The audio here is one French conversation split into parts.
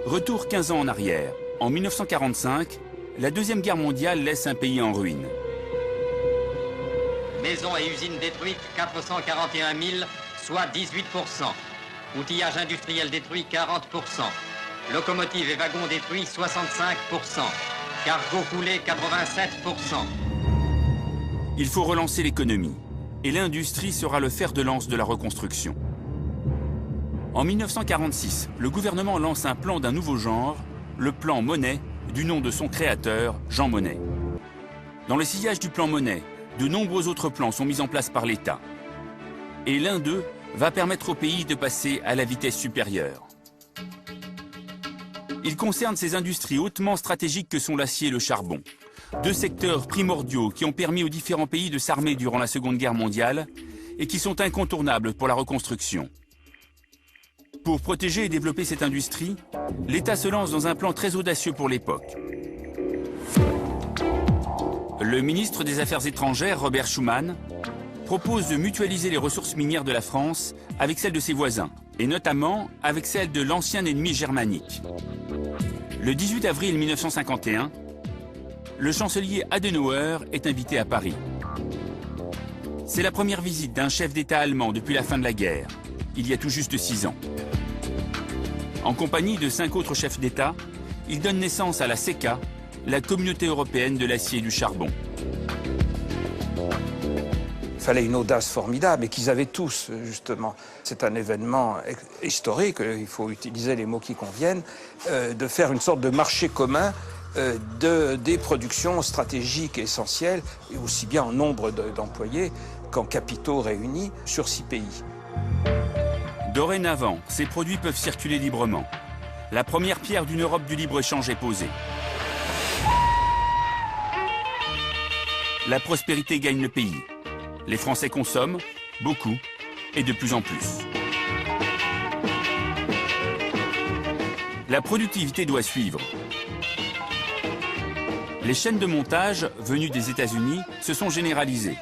Retour 15 ans en arrière. En 1945, la Deuxième Guerre mondiale laisse un pays en ruine. Maisons et usines détruites, 441 000, soit 18%. Outillage industriel détruit, 40%. Locomotives et wagons détruits, 65%. Cargo coulé, 87%. Il faut relancer l'économie. Et l'industrie sera le fer de lance de la reconstruction. En 1946, le gouvernement lance un plan d'un nouveau genre, le plan Monnet, du nom de son créateur, Jean Monnet. Dans le sillage du plan Monnet, de nombreux autres plans sont mis en place par l'État. Et l'un d'eux va permettre au pays de passer à la vitesse supérieure. Il concerne ces industries hautement stratégiques que sont l'acier et le charbon. Deux secteurs primordiaux qui ont permis aux différents pays de s'armer durant la Seconde Guerre mondiale et qui sont incontournables pour la reconstruction. Pour protéger et développer cette industrie, l'État se lance dans un plan très audacieux pour l'époque. Le ministre des Affaires étrangères, Robert Schuman, propose de mutualiser les ressources minières de la France avec celles de ses voisins, et notamment avec celles de l'ancien ennemi germanique. Le 18 avril 1951, le chancelier Adenauer est invité à Paris. C'est la première visite d'un chef d'État allemand depuis la fin de la guerre, il y a tout juste 6 ans. En compagnie de 5 autres chefs d'État, il donne naissance à la CECA, la Communauté européenne de l'acier et du charbon. Il fallait une audace formidable et qu'ils avaient tous, justement. C'est un événement historique, il faut utiliser les mots qui conviennent, de faire une sorte de marché commun des productions stratégiques essentielles, et aussi bien en nombre d'employés qu'en capitaux réunis sur 6 pays. Dorénavant, ces produits peuvent circuler librement. La première pierre d'une Europe du libre-échange est posée. La prospérité gagne le pays. Les Français consomment, beaucoup, et de plus en plus. La productivité doit suivre. Les chaînes de montage venues des États-Unis se sont généralisées.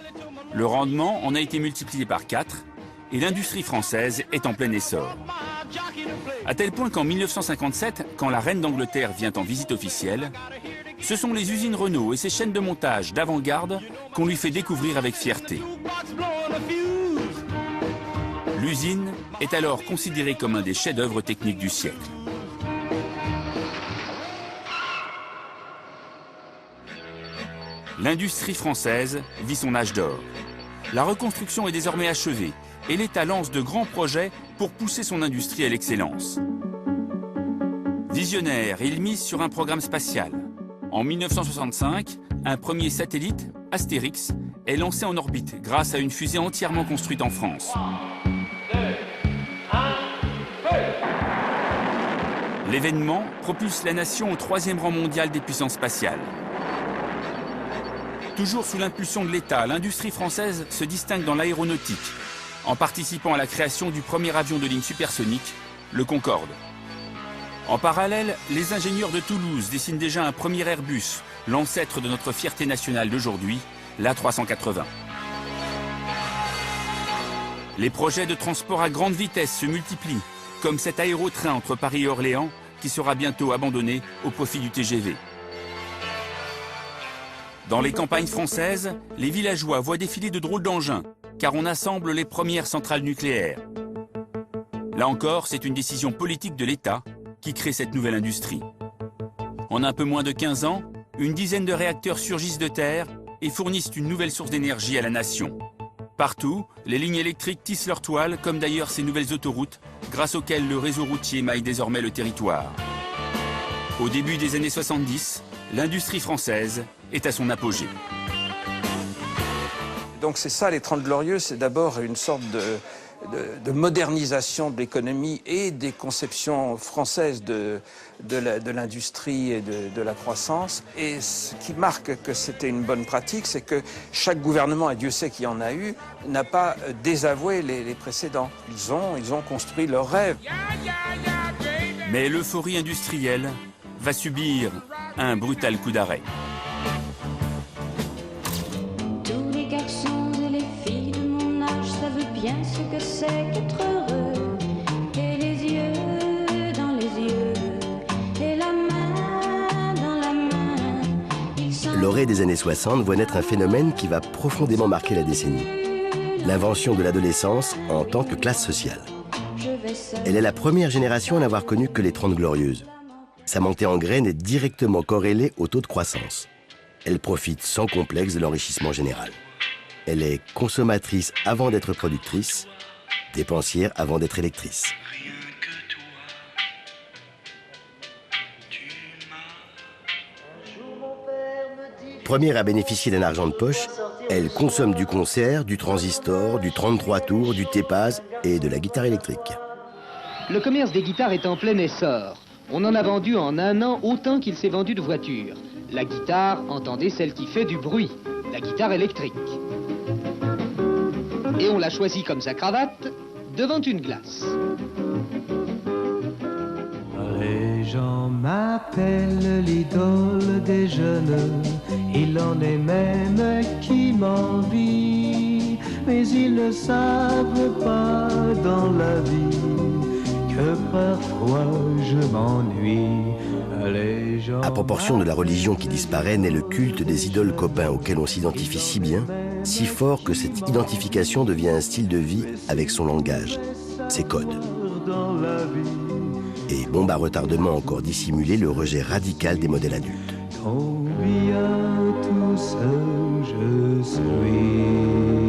Le rendement en a été multiplié par 4 et l'industrie française est en plein essor. À tel point qu'en 1957, quand la reine d'Angleterre vient en visite officielle, ce sont les usines Renault et ses chaînes de montage d'avant-garde qu'on lui fait découvrir avec fierté. L'usine est alors considérée comme un des chefs-d'œuvre techniques du siècle. L'industrie française vit son âge d'or. La reconstruction est désormais achevée et l'État lance de grands projets pour pousser son industrie à l'excellence. Visionnaire, il mise sur un programme spatial. En 1965, un premier satellite, Astérix, est lancé en orbite grâce à une fusée entièrement construite en France. L'événement propulse la nation au 3e rang mondial des puissances spatiales. Toujours sous l'impulsion de l'État, l'industrie française se distingue dans l'aéronautique, en participant à la création du premier avion de ligne supersonique, le Concorde. En parallèle, les ingénieurs de Toulouse dessinent déjà un premier Airbus, l'ancêtre de notre fierté nationale d'aujourd'hui, l'A380. Les projets de transport à grande vitesse se multiplient, comme cet aérotrain entre Paris et Orléans, qui sera bientôt abandonné au profit du TGV. Dans les campagnes françaises, les villageois voient défiler de drôles d'engins, car on assemble les premières centrales nucléaires. Là encore, c'est une décision politique de l'État qui crée cette nouvelle industrie. En un peu moins de 15 ans, une dizaine de réacteurs surgissent de terre et fournissent une nouvelle source d'énergie à la nation. Partout, les lignes électriques tissent leur toile, comme d'ailleurs ces nouvelles autoroutes, grâce auxquelles le réseau routier maille désormais le territoire. Au début des années 70, l'industrie française est à son apogée. Donc c'est ça, les 30 Glorieux, c'est d'abord une sorte de modernisation de l'économie et des conceptions françaises de l'industrie et de la croissance. Et ce qui marque que c'était une bonne pratique, c'est que chaque gouvernement, et Dieu sait qu'il y en a eu, n'a pas désavoué les précédents. Ils ont construit leurs rêves. Mais l'euphorie industrielle va subir un brutal coup d'arrêt. Tous les garçons et les filles de mon âge savent bien ce que c'est qu'être heureux. Et les yeux dans les yeux, l'orée des années 60 voit naître un phénomène qui va profondément marquer la décennie. L'invention de l'adolescence en tant que classe sociale. Elle est la première génération à n'avoir connu que les 30 Glorieuses. Sa montée en graine est directement corrélée au taux de croissance. Elle profite sans complexe de l'enrichissement général. Elle est consommatrice avant d'être productrice, dépensière avant d'être électrice. Première à bénéficier d'un argent de poche, elle consomme du concert, du transistor, du 33 tours, du T-Paz et de la guitare électrique. Le commerce des guitares est en plein essor. On en a vendu en un an autant qu'il s'est vendu de voitures. La guitare, entendez celle qui fait du bruit, la guitare électrique. Et on l'a choisie comme sa cravate devant une glace. Les gens m'appellent l'idole des jeunes. Il en est même qui m'envie, mais ils ne savent pas dans la vie que parfois je m'ennuie. À proportion de la religion qui disparaît, naît le culte des idoles copains auxquels on s'identifie si bien, si fort que cette identification devient un style de vie avec son langage, ses codes. Et bombe à retardement encore dissimulé le rejet radical des modèles adultes. Combien tout seul je suis.